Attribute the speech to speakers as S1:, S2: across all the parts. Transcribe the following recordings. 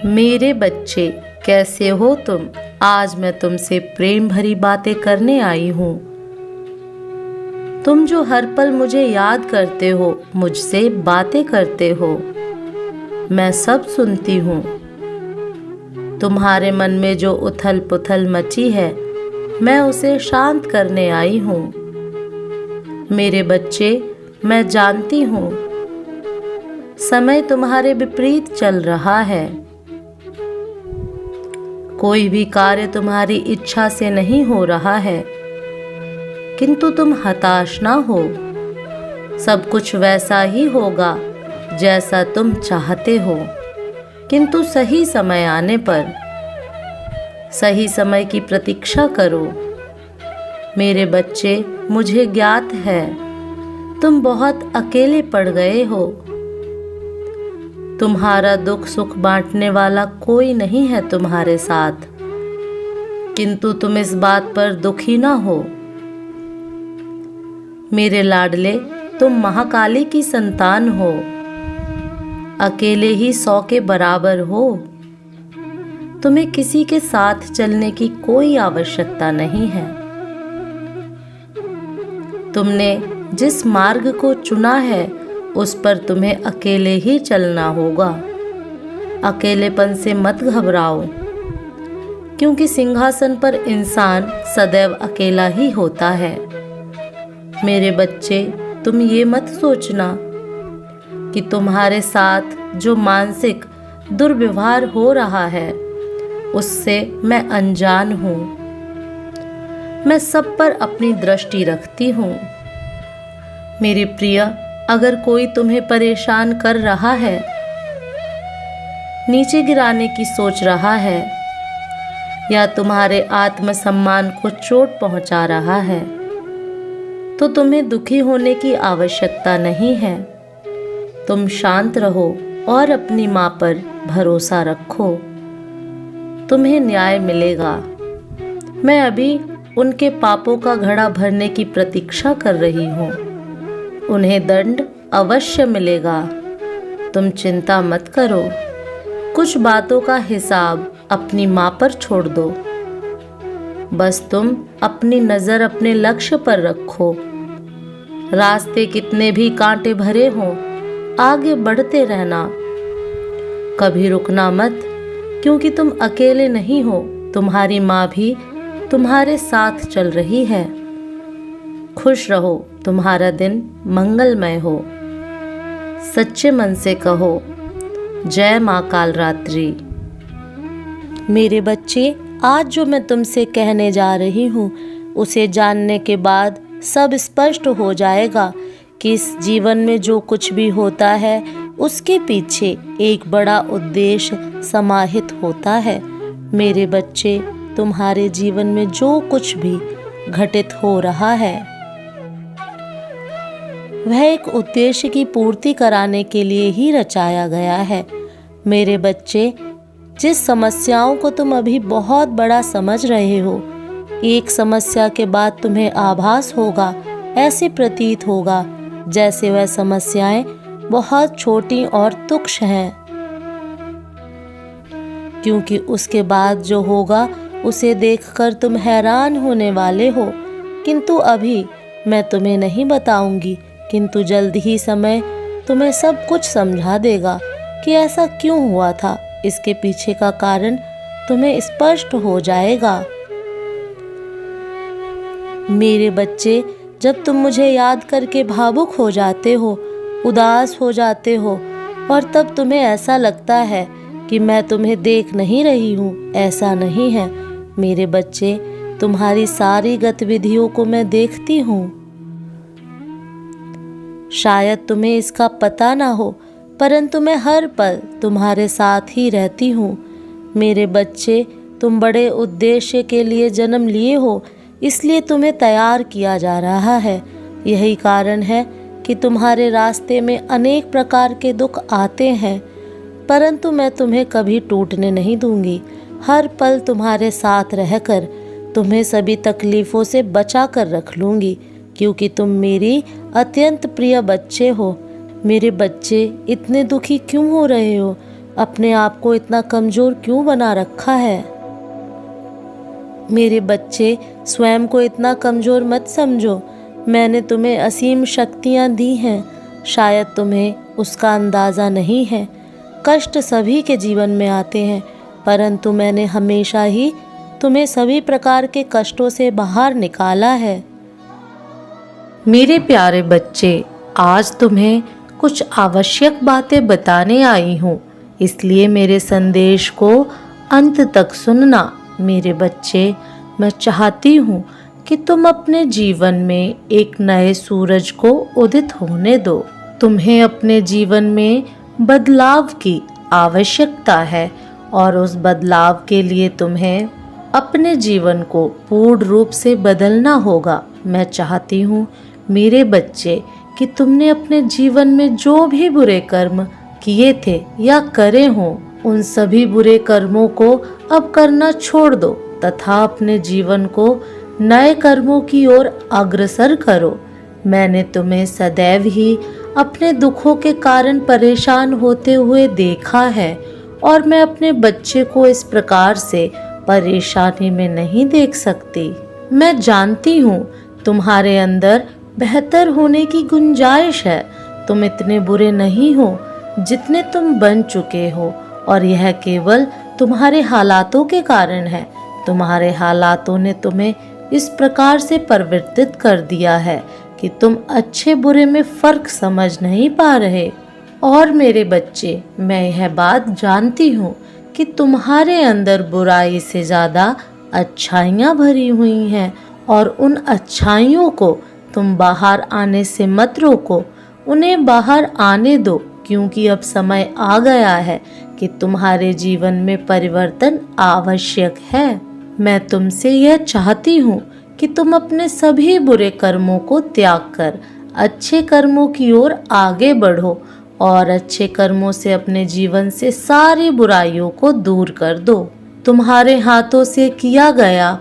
S1: मेरे बच्चे, कैसे हो तुम? आज मैं तुमसे प्रेम भरी बातें करने आई हूँ। तुम जो हर पल मुझे याद करते हो, मुझसे बातें करते हो, मैं सब सुनती हूँ। तुम्हारे मन में जो उथल पुथल मची है, मैं उसे शांत करने आई हूँ। मेरे बच्चे, मैं जानती हूँ समय तुम्हारे विपरीत चल रहा है। कोई भी कार्य तुम्हारी इच्छा से नहीं हो रहा है, किंतु तुम हताश ना हो। सब कुछ वैसा ही होगा जैसा तुम चाहते हो, किंतु सही समय आने पर सही समय की प्रतीक्षा करो। मेरे बच्चे, मुझे ज्ञात है तुम बहुत अकेले पड़ गए हो। तुम्हारा दुख सुख बांटने वाला कोई नहीं है तुम्हारे साथ, किंतु तुम इस बात पर दुखी ना हो। मेरे लाडले, तुम महाकाली की संतान हो। अकेले ही 100 के बराबर हो। तुम्हें किसी के साथ चलने की कोई आवश्यकता नहीं है। तुमने जिस मार्ग को चुना है, उस पर तुम्हें अकेले ही चलना होगा। अकेलेपन से मत घबराओ, क्योंकि सिंहासन पर इंसान सदैव अकेला ही होता है। मेरे बच्चे, तुम ये मत सोचना कि तुम्हारे साथ जो मानसिक दुर्व्यवहार हो रहा है, उससे मैं अनजान हूँ। मैं सब पर अपनी दृष्टि रखती हूँ। मेरी प्रिय, अगर कोई तुम्हें परेशान कर रहा है, नीचे गिराने की सोच रहा है, या तुम्हारे आत्मसम्मान को चोट पहुंचा रहा है, तो तुम्हें दुखी होने की आवश्यकता नहीं है। तुम शांत रहो और अपनी माँ पर भरोसा रखो। तुम्हें न्याय मिलेगा। मैं अभी उनके पापों का घड़ा भरने की प्रतीक्षा कर रही हूँ। उन्हें दंड अवश्य मिलेगा। तुम चिंता मत करो। कुछ बातों का हिसाब अपनी माँ पर छोड़ दो। बस तुम अपनी नज़र अपने लक्ष्य पर रखो। रास्ते कितने भी कांटे भरे हों, आगे बढ़ते रहना। कभी रुकना मत, क्योंकि तुम अकेले नहीं हो। तुम्हारी माँ भी तुम्हारे साथ चल रही है। खुश रहो, तुम्हारा दिन मंगलमय हो। सच्चे मन से कहो, जय माँ कालरात्रि। मेरे बच्चे, आज जो मैं तुमसे कहने जा रही हूँ, उसे जानने के बाद सब स्पष्ट हो जाएगा कि इस जीवन में जो कुछ भी होता है, उसके पीछे एक बड़ा उद्देश्य समाहित होता है। मेरे बच्चे, तुम्हारे जीवन में जो कुछ भी घटित हो रहा है, वह एक उद्देश्य की पूर्ति कराने के लिए ही रचाया गया है। मेरे बच्चे, जिस समस्याओं को तुम अभी बहुत बड़ा समझ रहे हो, एक समस्या के बाद तुम्हें आभास होगा, ऐसे प्रतीत होगा जैसे वह समस्याएं बहुत छोटी और तुच्छ हैं, क्योंकि उसके बाद जो होगा उसे देखकर तुम हैरान होने वाले हो। किंतु अभी मैं तुम्हें नहीं बताऊंगी, किंतु जल्द ही समय तुम्हें सब कुछ समझा देगा कि ऐसा क्यों हुआ था। इसके पीछे का कारण तुम्हें स्पष्ट हो जाएगा। मेरे बच्चे, जब तुम मुझे याद करके भावुक हो जाते हो, उदास हो जाते हो, और तब तुम्हें ऐसा लगता है कि मैं तुम्हें देख नहीं रही हूँ, ऐसा नहीं है। मेरे बच्चे, तुम्हारी सारी गतिविधियों को मैं देखती हूँ। शायद तुम्हें इसका पता ना हो, परंतु मैं हर पल तुम्हारे साथ ही रहती हूँ। मेरे बच्चे, तुम बड़े उद्देश्य के लिए जन्म लिए हो, इसलिए तुम्हें तैयार किया जा रहा है। यही कारण है कि तुम्हारे रास्ते में अनेक प्रकार के दुख आते हैं, परंतु मैं तुम्हें कभी टूटने नहीं दूंगी। हर पल तुम्हारे साथ रहकर तुम्हें सभी तकलीफ़ों से बचा कर रख लूँगी, क्योंकि तुम मेरी अत्यंत प्रिय बच्चे हो। मेरे बच्चे, इतने दुखी क्यों हो रहे हो? अपने आप को इतना कमज़ोर क्यों बना रखा है? मेरे बच्चे, स्वयं को इतना कमज़ोर मत समझो। मैंने तुम्हें असीम शक्तियाँ दी हैं, शायद तुम्हें उसका अंदाज़ा नहीं है। कष्ट सभी के जीवन में आते हैं, परंतु मैंने हमेशा ही तुम्हें सभी प्रकार के कष्टों से बाहर निकाला है। मेरे प्यारे बच्चे, आज तुम्हें कुछ आवश्यक बातें बताने आई हूँ, इसलिए मेरे संदेश को अंत तक सुनना। मेरे बच्चे, मैं चाहती हूँ कि तुम अपने जीवन में एक नए सूरज को उदित होने दो। तुम्हें अपने जीवन में बदलाव की आवश्यकता है और उस बदलाव के लिए तुम्हें अपने जीवन को पूर्ण रूप से बदलना होगा। मैं चाहती हूँ मेरे बच्चे कि तुमने अपने जीवन में जो भी बुरे कर्म किए थे या करे हों, उन सभी बुरे कर्मों को अब करना छोड़ दो तथा अपने जीवन को नए कर्मों की ओर अग्रसर करो। मैंने तुम्हें सदैव ही अपने दुखों के कारण परेशान होते हुए देखा है और मैं अपने बच्चे को इस प्रकार से परेशानी में नहीं देख सकती। मैं जानती हूँ तुम्हारे अंदर बेहतर होने की गुंजाइश है। तुम इतने बुरे नहीं हो जितने तुम बन चुके हो और यह केवल तुम्हारे हालातों के कारण है। तुम्हारे हालातों ने तुम्हें इस प्रकार से परिवर्तित कर दिया है कि तुम अच्छे बुरे में फर्क समझ नहीं पा रहे। और मेरे बच्चे, मैं यह बात जानती हूँ कि तुम्हारे अंदर बुराई से ज़्यादा अच्छाइयाँ भरी हुई हैं और उन अच्छाइयों को तुम बाहर आने से मत रोको, उन्हें बाहर आने दो, क्योंकि अब समय आ गया है कि तुम्हारे जीवन में परिवर्तन आवश्यक है। मैं तुमसे यह चाहती हूँ कि तुम अपने सभी बुरे कर्मों को त्याग कर अच्छे कर्मों की ओर आगे बढ़ो और अच्छे कर्मों से अपने जीवन से सारी बुराइयों को दूर कर दो। तुम्हारे हाथों से किया गया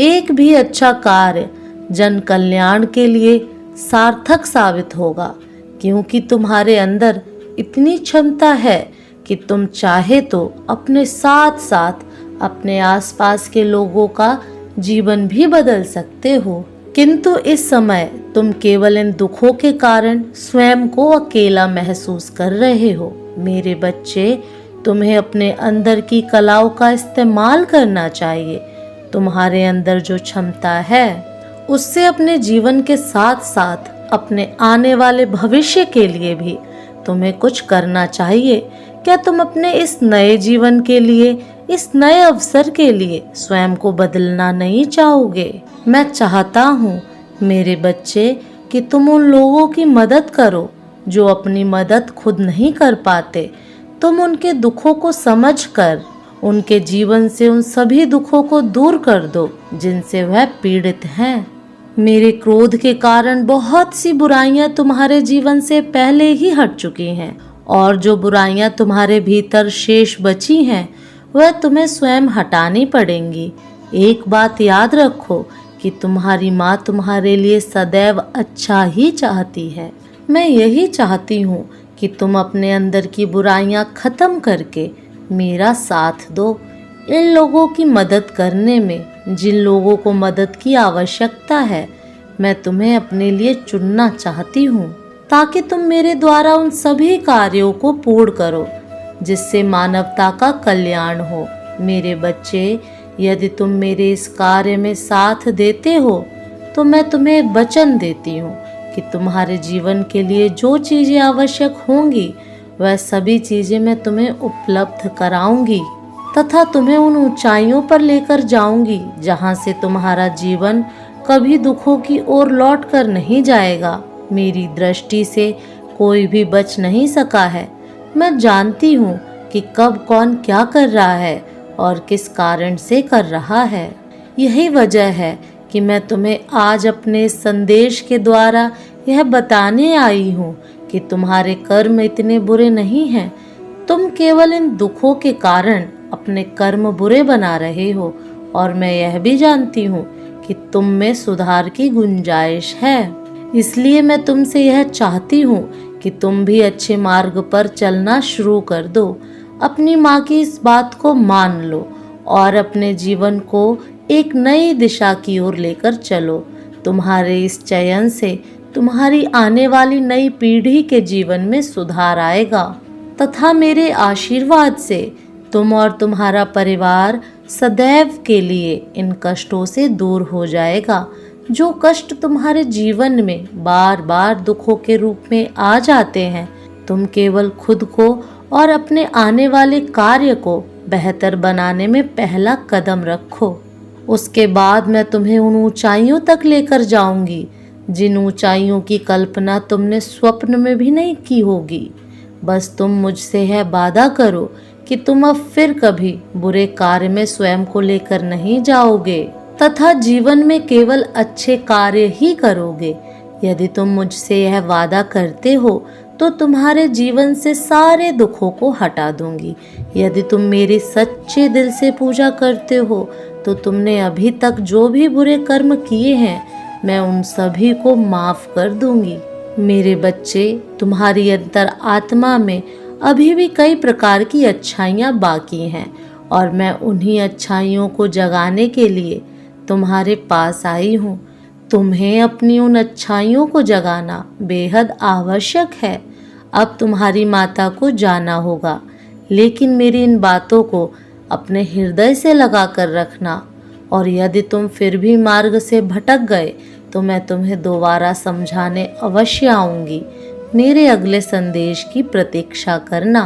S1: एक भी अच्छा कार्य जन कल्याण के लिए सार्थक साबित होगा, क्योंकि तुम्हारे अंदर इतनी क्षमता है कि तुम चाहे तो अपने साथ साथ अपने आसपास के लोगों का जीवन भी बदल सकते हो। किंतु इस समय तुम केवल इन दुखों के कारण स्वयं को अकेला महसूस कर रहे हो। मेरे बच्चे, तुम्हें अपने अंदर की कलाओं का इस्तेमाल करना चाहिए। तुम्हारे अंदर जो क्षमता है उससे अपने जीवन के साथ साथ अपने आने वाले भविष्य के लिए भी तुम्हें कुछ करना चाहिए। क्या तुम अपने इस नए जीवन के लिए, इस नए अवसर के लिए स्वयं को बदलना नहीं चाहोगे? मैं चाहता हूँ मेरे बच्चे कि तुम उन लोगों की मदद करो जो अपनी मदद खुद नहीं कर पाते। तुम उनके दुखों को समझकर उनके जीवन से उन सभी दुखों को दूर कर दो जिनसे वह पीड़ित हैं। मेरे क्रोध के कारण बहुत सी बुराइयां तुम्हारे जीवन से पहले ही हट चुकी हैं और जो बुराइयां तुम्हारे भीतर शेष बची हैं वह तुम्हें स्वयं हटानी पड़ेंगी। एक बात याद रखो कि तुम्हारी माँ तुम्हारे लिए सदैव अच्छा ही चाहती है। मैं यही चाहती हूँ कि तुम अपने अंदर की बुराइयां खत्म करके मेरा साथ दो इन लोगों की मदद करने में, जिन लोगों को मदद की आवश्यकता है। मैं तुम्हें अपने लिए चुनना चाहती हूँ ताकि तुम मेरे द्वारा उन सभी कार्यों को पूर्ण करो जिससे मानवता का कल्याण हो। मेरे बच्चे, यदि तुम मेरे इस कार्य में साथ देते हो तो मैं तुम्हें वचन देती हूँ कि तुम्हारे जीवन के लिए जो चीज़ें आवश्यक होंगी वह सभी चीज़ें मैं तुम्हें उपलब्ध कराऊंगी तथा तुम्हें उन ऊंचाइयों पर लेकर जाऊंगी जहाँ से तुम्हारा जीवन कभी दुखों की ओर लौट कर नहीं जाएगा। मेरी दृष्टि से कोई भी बच नहीं सका है। मैं जानती हूँ कि कब कौन क्या कर रहा है और किस कारण से कर रहा है। यही वजह है कि मैं तुम्हें आज अपने संदेश के द्वारा यह बताने आई हूँ कि तुम्हारे कर्म इतने बुरे नहीं हैं। तुम केवल इन दुखों के कारण अपने कर्म बुरे बना रहे हो और मैं यह भी जानती हूँ कि तुम में सुधार की गुंजाइश है। इसलिए मैं तुमसे यह चाहती हूँ कि तुम भी अच्छे मार्ग पर चलना शुरू कर दो। अपनी माँ की इस बात को मान लो और अपने जीवन को एक नई दिशा की ओर लेकर चलो। तुम्हारे इस चयन से तुम्हारी आने वाली नई पीढ़ी के जीवन में सुधार आएगा तथा मेरे आशीर्वाद से तुम और तुम्हारा परिवार सदैव के लिए इन कष्टों से दूर हो जाएगा। जो कष्ट तुम्हारे जीवन में बार बार दुखों के रूप में आ जाते हैं, तुम केवल खुद को और अपने आने वाले कार्य को बेहतर बनाने में पहला कदम रखो। उसके बाद मैं तुम्हें उन ऊंचाइयों तक लेकर जाऊंगी जिन ऊंचाइयों की कल्पना तुमने स्वप्न में भी नहीं की होगी। बस तुम मुझसे है वादा करो कि तुम अब फिर कभी बुरे कार्य में स्वयं को लेकर नहीं जाओगे तथा जीवन में केवल अच्छे कार्य ही करोगे। यदि तुम मुझसे यह वादा करते हो तो तुम्हारे जीवन से सारे दुखों को हटा दूंगी। यदि तुम मेरी सच्चे दिल से पूजा करते हो तो तुमने अभी तक जो भी बुरे कर्म किए हैं, मैं उन सभी को माफ कर दूंगी। मेरे बच्चे, तुम्हारी अंतर आत्मा में अभी भी कई प्रकार की अच्छाइयाँ बाकी हैं और मैं उन्हीं अच्छाइयों को जगाने के लिए तुम्हारे पास आई हूँ। तुम्हें अपनी उन अच्छाइयों को जगाना बेहद आवश्यक है। अब तुम्हारी माता को जाना होगा, लेकिन मेरी इन बातों को अपने हृदय से लगा कर रखना और यदि तुम फिर भी मार्ग से भटक गए तो मैं तुम्हें दोबारा समझाने अवश्य आऊंगी। मेरे अगले संदेश की प्रतीक्षा करना।